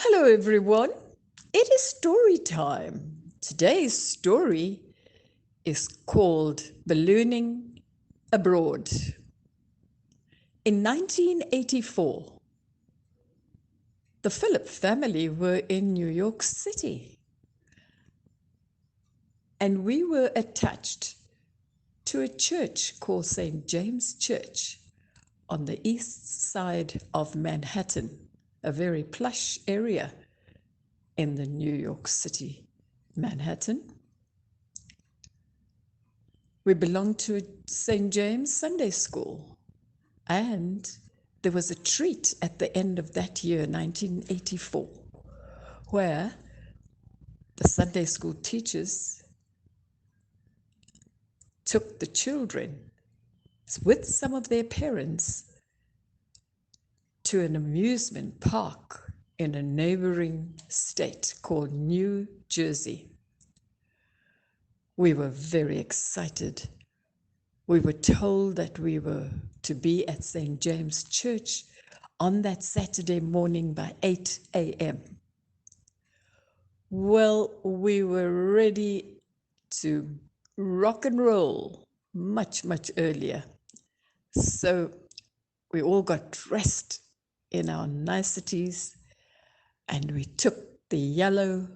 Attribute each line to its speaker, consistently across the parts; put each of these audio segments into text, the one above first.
Speaker 1: Hello, everyone. It is story time. Today's story is called Ballooning Abroad. In 1984, the Phillip family were in New York City, and we were attached to a church called St. James Church on the east side of Manhattan, a very plush area in the New York City, Manhattan. We belonged to St. James Sunday School, and there was a treat at the end of that year, 1984, where the Sunday school teachers took the children with some of their parents to an amusement park in a neighboring state called New Jersey. We were very excited. We were told that we were to be at St. James Church on that Saturday morning by 8 a.m. Well, we were ready to rock and roll much, much earlier. So we all got dressed in our niceties, and we took the yellow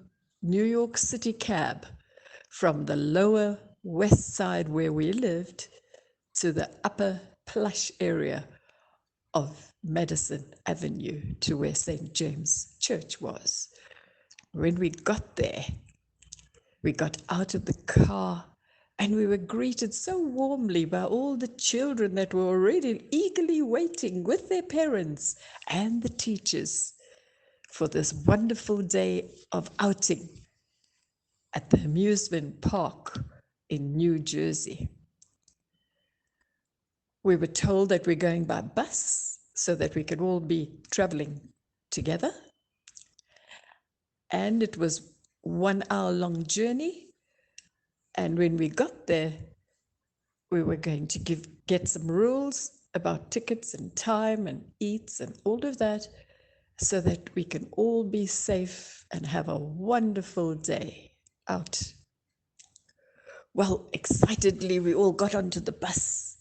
Speaker 1: New York City cab from the lower west side where we lived to the upper plush area of Madison Avenue to where St. James Church was. When we got there, we got out of the car and we were greeted so warmly by all the children that were already eagerly waiting with their parents and the teachers for this wonderful day of outing at the amusement park in New Jersey. We were told that we're going by bus so that we could all be traveling together. And it was 1 hour long journey. And when we got there, we were going to get some rules about tickets and time and eats and all of that so that we can all be safe and have a wonderful day out. Well, excitedly, we all got onto the bus,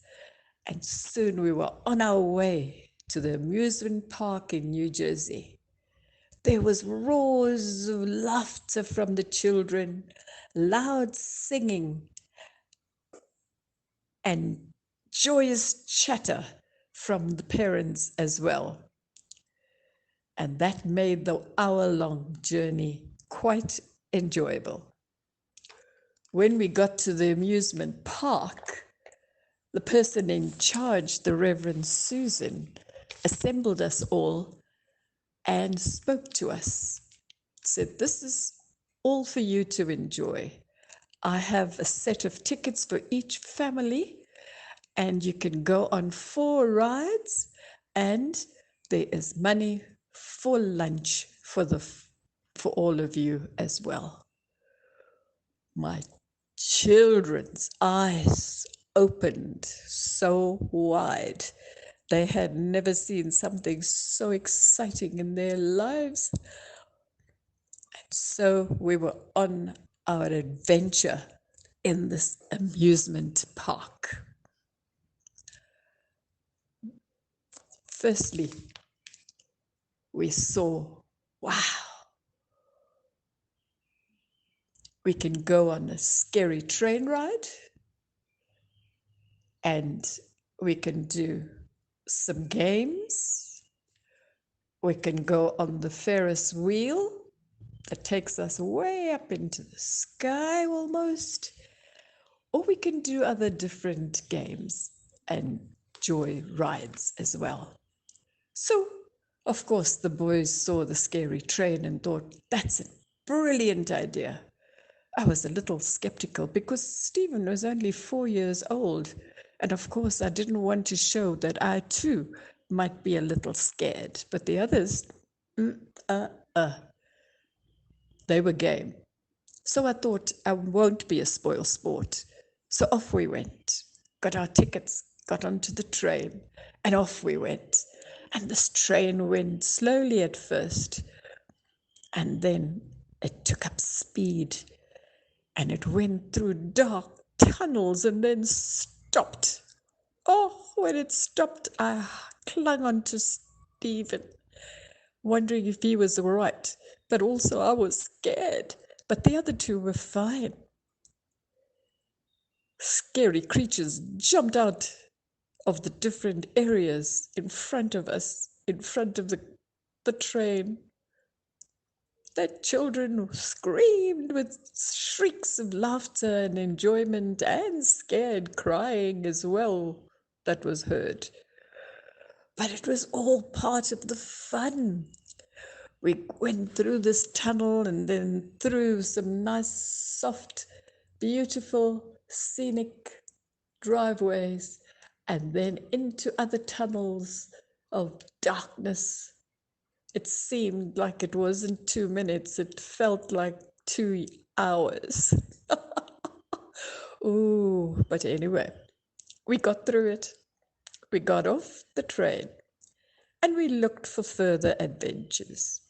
Speaker 1: and soon we were on our way to the amusement park in New Jersey. There was roars of laughter from the children, loud singing, and joyous chatter from the parents as well. And that made the hour-long journey quite enjoyable. When we got to the amusement park, the person in charge, the Reverend Susan, assembled us all and spoke to us, said, "This is all for you to enjoy. I have a set of tickets for each family, and you can go on 4 rides, and there is money for lunch for all of you as well." My children's eyes opened so wide. They had never seen something so exciting in their lives. And so we were on our adventure in this amusement park. Firstly, we saw, wow, we can go on a scary train ride, and we can do some games. We can go on the Ferris wheel that takes us way up into the sky almost, or we can do other different games and joy rides as well. So, of course, the boys saw the scary train and thought, that's a brilliant idea. I was a little skeptical because Stephen was only 4 years old. And of course, I didn't want to show that I too might be a little scared. But the others, they were game. So I thought I won't be a spoil sport. So off we went, got our tickets, got onto the train, and off we went. And this train went slowly at first, And then it took up speed and it went through dark tunnels and then stopped. Oh, when it stopped, I clung on to Stephen, wondering if he was all right. But also I was scared. But the other two were fine. Scary creatures jumped out of the different areas in front of us, in front of the train. The children screamed with shrieks of laughter and enjoyment and scared crying as well that was heard. But it was all part of the fun. We went through this tunnel and then through some nice, soft, beautiful, scenic driveways, and then into other tunnels of darkness. It seemed like it wasn't 2 minutes, it felt like 2 hours. Ooh, but anyway, we got through it. We got off the train and we looked for further adventures.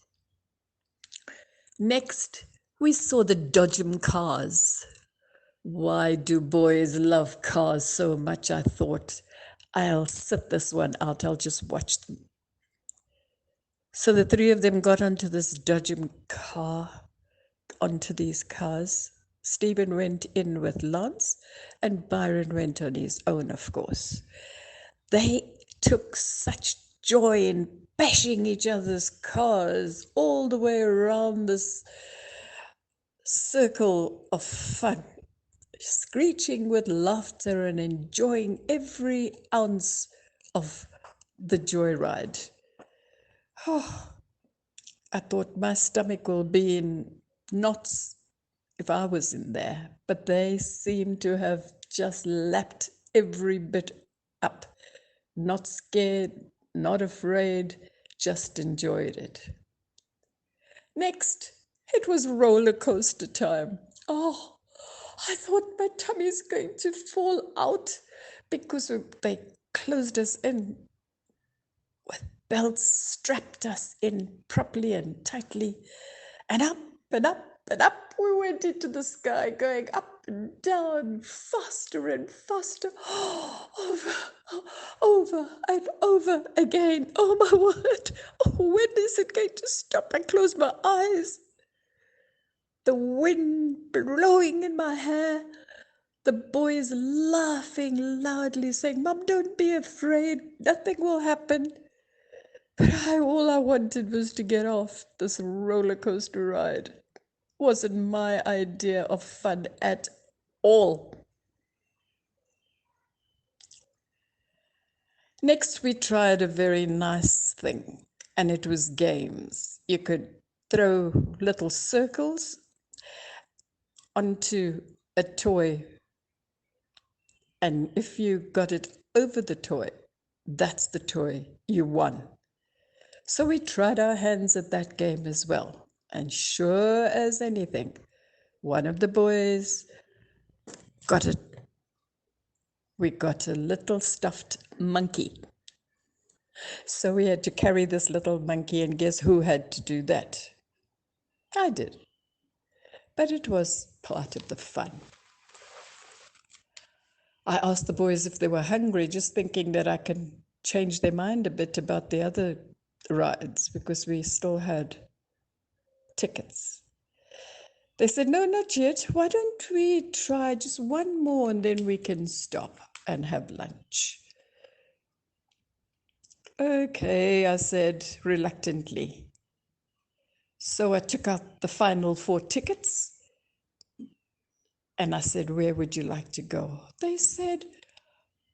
Speaker 1: Next, we saw the Dodgem cars. Why do boys love cars so much? I thought, I'll sit this one out, I'll just watch them. So the three of them got onto this Dodgem car, onto these cars. Stephen went in with Lance and Byron went on his own, of course. They took such joy in bashing each other's cars all the way around this circle of fun, screeching with laughter and enjoying every ounce of the joyride. Oh, I thought my stomach will be in knots if I was in there, but they seemed to have just lapped every bit up. Not scared, not afraid, just enjoyed it. Next, it was roller coaster time. Oh, I thought my tummy's going to fall out because they closed us in with belts, strapped us in properly and tightly, and up and up and up we went into the sky, going up and down, faster and faster, over and over again. Oh my word, oh, when is it going to stop? I closed my eyes. The wind blowing in my hair, the boys laughing loudly, saying, "Mum, don't be afraid, nothing will happen." But all I wanted was to get off this roller coaster ride. Wasn't my idea of fun at all. Next, we tried a very nice thing, and it was games. You could throw little circles onto a toy, and if you got it over the toy, that's the toy you won. So we tried our hands at that game as well. And sure as anything, one of the boys got it. We got a little stuffed monkey. So we had to carry this little monkey, and guess who had to do that? I did. But it was part of the fun. I asked the boys if they were hungry, just thinking that I can change their mind a bit about the other rides because we still had tickets. They said, "No, not yet. Why don't we try just one more and then we can stop and have lunch?" Okay, I said reluctantly. So I took out the final 4 tickets and I said, "Where would you like to go?" They said,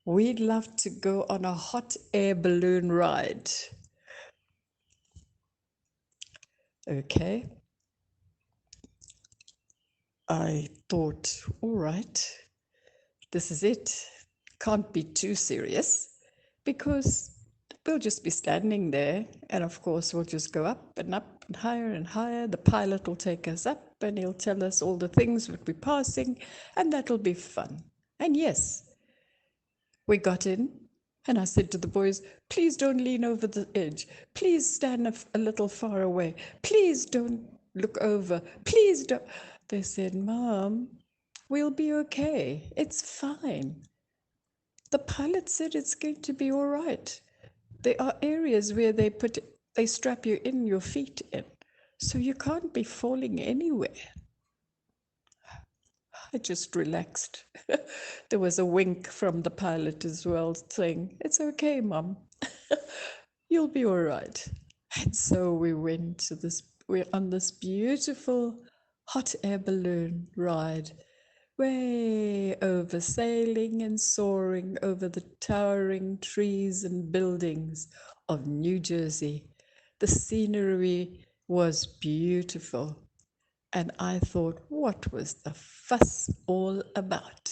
Speaker 1: "We'd love to go on a hot air balloon ride." Okay. I thought, all right, this is it. Can't be too serious because we'll just be standing there. And of course, we'll just go up and up and higher and higher. The pilot will take us up and he'll tell us all the things that we're passing, and that'll be fun. And yes, we got in. And I said to the boys, "Please don't lean over the edge. Please stand a little far away. Please don't look over. Please don't. They said, Mom, we'll be okay. It's fine. The pilot said it's going to be all right. There are areas where they strap you in, your feet in, so you can't be falling anywhere. I just relaxed. There was a wink from the pilot as well, saying, It's okay, Mum. You'll be all right. And so we're on this beautiful hot air balloon ride, way over, sailing and soaring over the towering trees and buildings of New Jersey. The scenery was beautiful. And I thought, what was the fuss all about?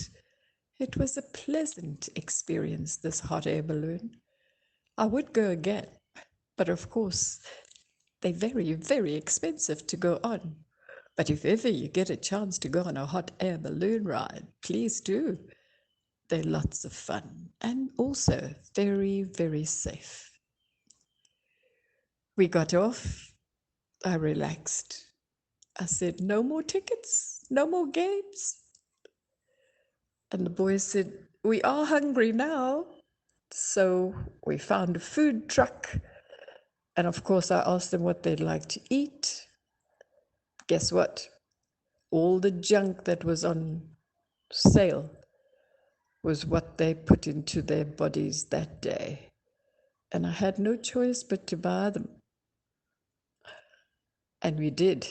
Speaker 1: It was a pleasant experience, this hot air balloon. I would go again, but of course, they're very, very expensive to go on. But if ever you get a chance to go on a hot air balloon ride, please do. They're lots of fun and also very, very safe. We got off. I relaxed. I said, no more tickets, no more games. And the boys said, we are hungry now. So we found a food truck. And of course, I asked them what they'd like to eat. Guess what? All the junk that was on sale was what they put into their bodies that day. And I had no choice but to buy them. And we did.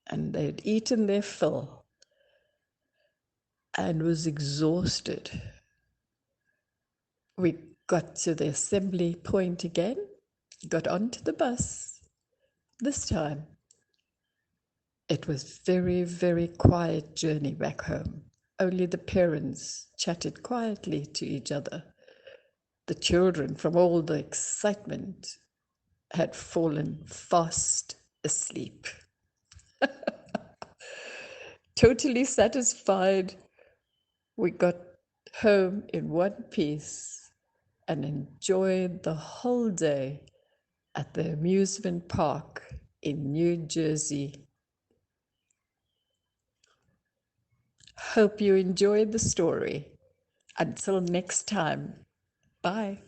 Speaker 1: And they'd eaten their fill and was exhausted. We got to the assembly point again, got onto the bus. This time, it was very, very quiet journey back home. Only the parents chatted quietly to each other. The children, from all the excitement, had fallen fast asleep. Totally satisfied, we got home in one piece and enjoyed the whole day at the amusement park in New Jersey. Hope you enjoyed the story. Until next time, bye.